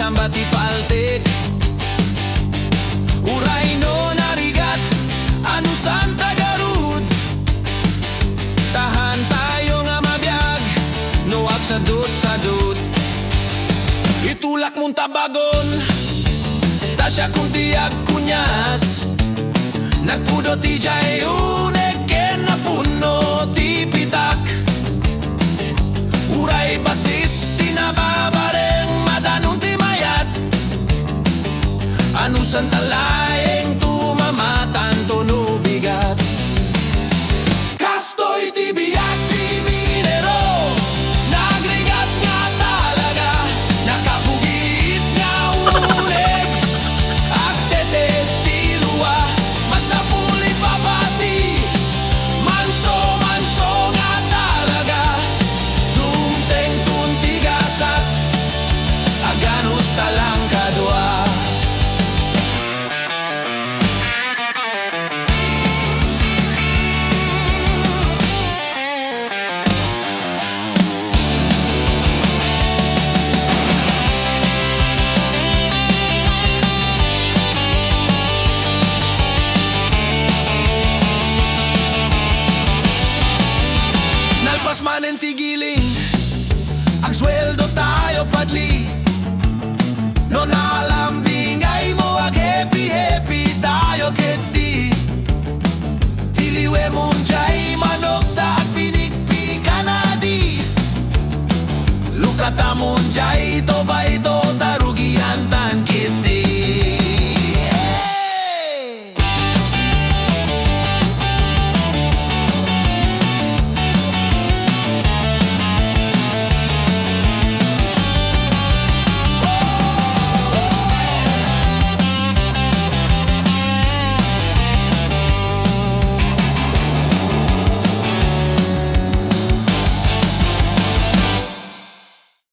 samba ti paltik. Uray no narigat, anu Santa Garud. Tahan tayo nga mabiyag, no ag sadut. Itulak mong tabagon, tasya kung tiyag kunyas. Nagpudo ti jay unek, ken na puno ti pitak. Uray basit, tinababareng madanong ti mayat. Anu santalayeng tumamatan tono bigat. Kastoy ti biyag ti minero, nagrigat nga talaga, nakapugit nga uleg. Agtetet ti luwa, masapuli papati, manso nga talaga. Dumteng tuntigasat, aganos talang kadwa. Nalpas manen ti giling, ang sweldo tayo padli. No nalambing ay mo ag happy tayo keti. Tiliwe mong jay manok da at pinikpi ka na di. Lukata mong jay to bay